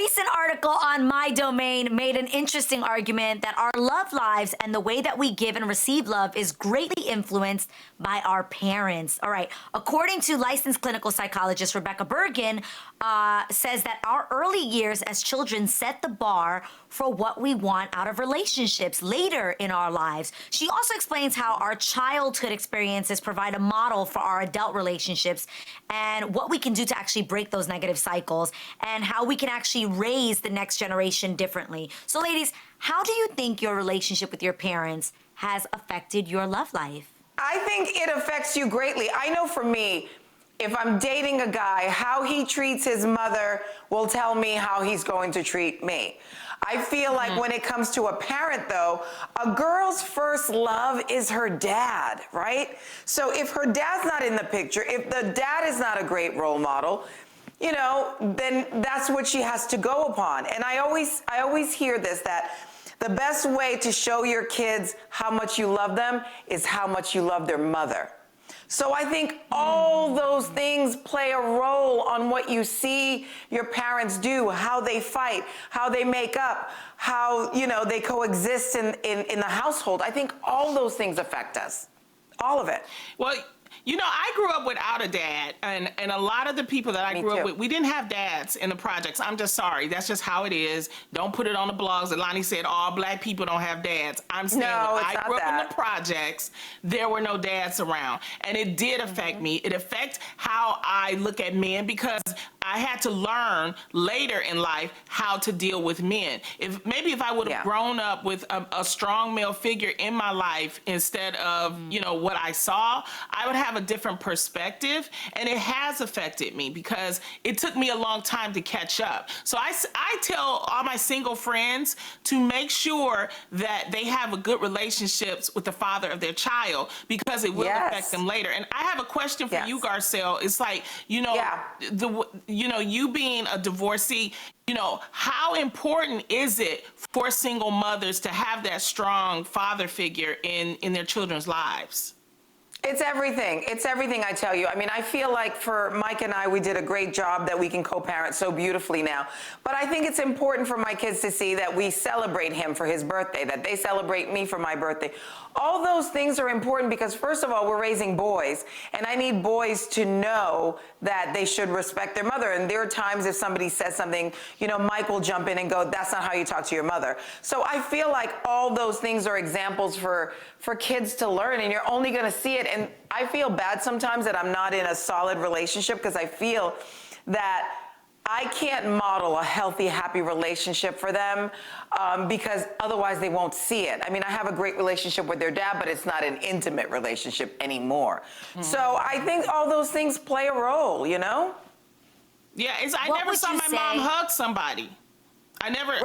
recent article on My Domain made an interesting argument that our love lives and the way that we give and receive love is greatly influenced by our parents. All right. According to licensed clinical psychologist Rebecca Bergen, says that our early years as children set the bar for what we want out of relationships later in our lives. She also explains how our childhood experiences provide a model for our adult relationships and what we can do to actually break those negative cycles and how we can actually raise the next generation differently. So ladies, how do you think your relationship with your parents has affected your love life? I think it affects you greatly. I know for me, if I'm dating a guy, how he treats his mother will tell me how he's going to treat me. I feel like when it comes to a parent, though, a girl's first love is her dad, right? So if her dad's not in the picture, if the dad is not a great role model, you know, then that's what she has to go upon. And I always hear this, that the best way to show your kids how much you love them is how much you love their mother. So I think all those things play a role on what you see your parents do, how they fight, how they make up, how, you know, they coexist in the household. I think all those things affect us. All of it. Well, you know, I grew up without a dad, and a lot of the people that I grew up with, we didn't have dads in the projects. I'm just sorry. That's just how it is. Don't put it on the blogs. And Lonnie said all black people don't have dads. I'm saying when I grew up in the projects, there were no dads around. And it did affect me. It affects how I look at men because I had to learn later in life how to deal with men. If I would have grown up with a strong male figure in my life instead of, you know, what I saw, I would have a different perspective, and it has affected me because it took me a long time to catch up. So I tell all my single friends to make sure that they have a good relationships with the father of their child because it will affect them later. And I have a question for you, Garcelle. It's like, you know, you being a divorcee, you know, how important is it for single mothers to have that strong father figure in their children's lives? It's everything. It's everything, I tell you. I mean, I feel like for Mike and I, we did a great job that we can co-parent so beautifully now. But I think it's important for my kids to see that we celebrate him for his birthday, that they celebrate me for my birthday. All those things are important because, first of all, we're raising boys, and I need boys to know that they should respect their mother. And there are times if somebody says something, you know, Mike will jump in and go, that's not how you talk to your mother. So I feel like all those things are examples for kids to learn, and you're only going to see it. And I feel bad sometimes that I'm not in a solid relationship because I feel that I can't model a healthy, happy relationship for them because otherwise they won't see it. I mean, I have a great relationship with their dad, but it's not an intimate relationship anymore. So I think all those things play a role, you know? Yeah, I never saw my mom hug somebody. I never,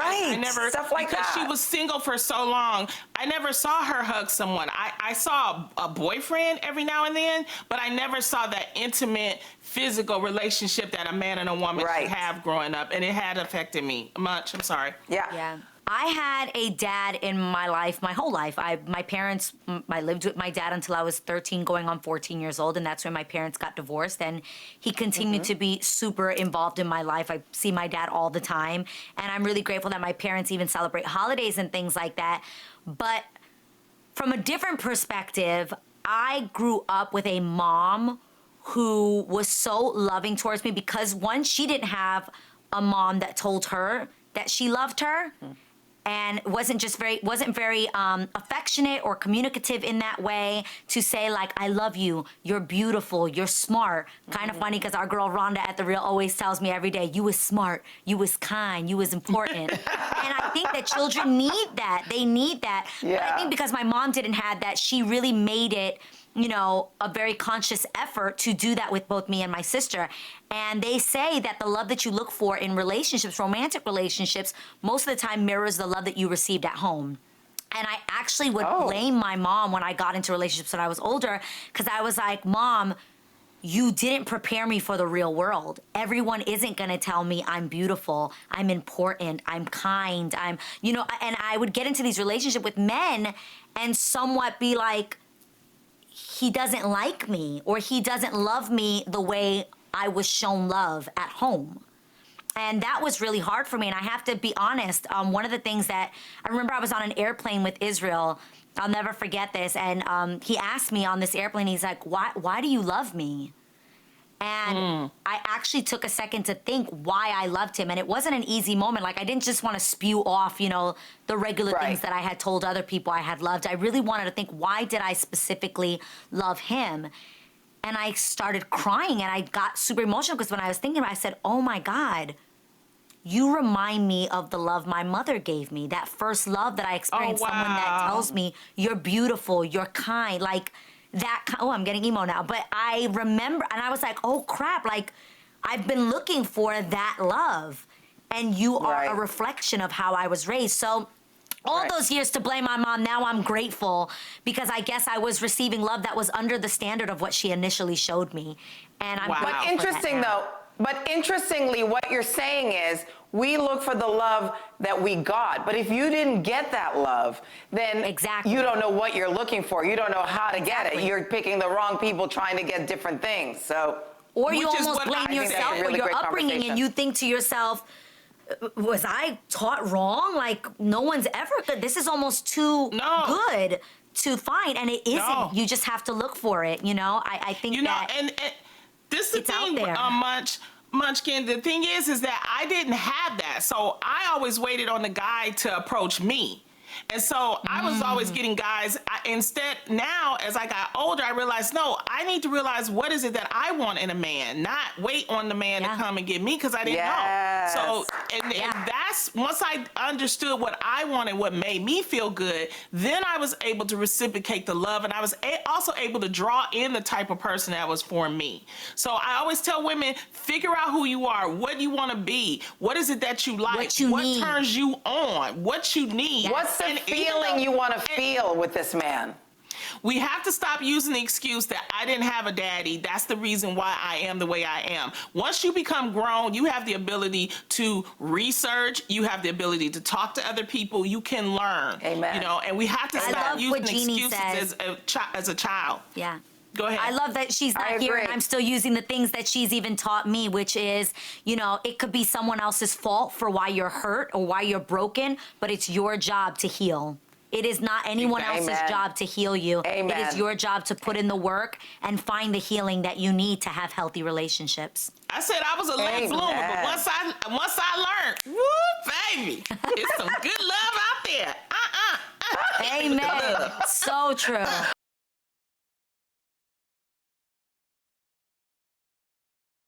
stuff like because that. she was single for so long, I never saw her hug someone. I saw a boyfriend every now and then, but I never saw that intimate physical relationship that a man and a woman should have growing up, and it had affected me much. I'm sorry. Yeah. I had a dad in my life, my whole life. I lived with my dad until I was 13, going on 14 years old, and that's when my parents got divorced, and he continued to be super involved in my life. I see my dad all the time, and I'm really grateful that my parents even celebrate holidays and things like that. But from a different perspective, I grew up with a mom who was so loving towards me because, one, she didn't have a mom that told her that she loved her. And wasn't very affectionate or communicative in that way to say, like, I love you, you're beautiful, you're smart. Kind of funny because our girl Rhonda at The Real always tells me every day, you was smart, you was kind, you was important. And I think that children need that. They need that. Yeah. But I think because my mom didn't have that, she really made it, you know, a very conscious effort to do that with both me and my sister. And they say that the love that you look for in relationships, romantic relationships, most of the time mirrors the love that you received at home. And I actually would blame my mom when I got into relationships when I was older, because I was like, Mom, you didn't prepare me for the real world. Everyone isn't gonna tell me I'm beautiful, I'm important, I'm kind, I'm, you know, and I would get into these relationships with men and somewhat be like, he doesn't like me, or he doesn't love me the way I was shown love at home. And that was really hard for me. And I have to be honest, one of the things that I remember, I was on an airplane with Israel. I'll never forget this. And he asked me on this airplane, he's like, why do you love me? And I actually took a second to think why I loved him. And it wasn't an easy moment. Like, I didn't just want to spew off, the regular things that I had told other people I had loved. I really wanted to think, why did I specifically love him? And I started crying, and I got super emotional because when I was thinking about it, I said, oh my God, you remind me of the love my mother gave me. That first love that I experienced, someone that tells me, you're beautiful, you're kind, like that. Oh, I'm getting emo now. But I remember, and I was like, oh crap, like I've been looking for that love. And you are a reflection of how I was raised. So all those years to blame my mom, now I'm grateful because I guess I was receiving love that was under the standard of what she initially showed me. And I'm grateful But for interesting that now. though, but interestingly, what you're saying is we look for the love that we got. But if you didn't get that love, then you don't know what you're looking for. You don't know how to get it. You're picking the wrong people trying to get different things. So, or you almost blame yourself for your upbringing and you think to yourself, was I taught wrong? Like, no one's ever good. This is almost too good to find, and it isn't. No. You just have to look for it, I think and this is the thing, Munchkin, the thing is that I didn't have that. So I always waited on the guy to approach me. And so I was always getting guys. Instead, now, as I got older, I realized, no, I need to realize what is it that I want in a man, not wait on the man to come and get me because I didn't know. So, and that's, once I understood what I wanted, what made me feel good, then I was able to reciprocate the love, and I was also able to draw in the type of person that was for me. So I always tell women, figure out who you are, what you want to be, what is it that you like, what turns you on, what you need. What's the feeling you want to feel with this man? We have to stop using the excuse that I didn't have a daddy. That's the reason why I am the way I am. Once you become grown, you have the ability to research. You have the ability to talk to other people. You can learn. Amen. And we have to stop using excuses as a child. Yeah. Go ahead. I love that she's not here and I'm still using the things that she's even taught me, which is, it could be someone else's fault for why you're hurt or why you're broken, but it's your job to heal. It is not anyone else's job to heal you. Amen. It is your job to put in the work and find the healing that you need to have healthy relationships. I said I was a late bloomer, but once I learned, woo, baby, it's some good love out there. Amen. So true.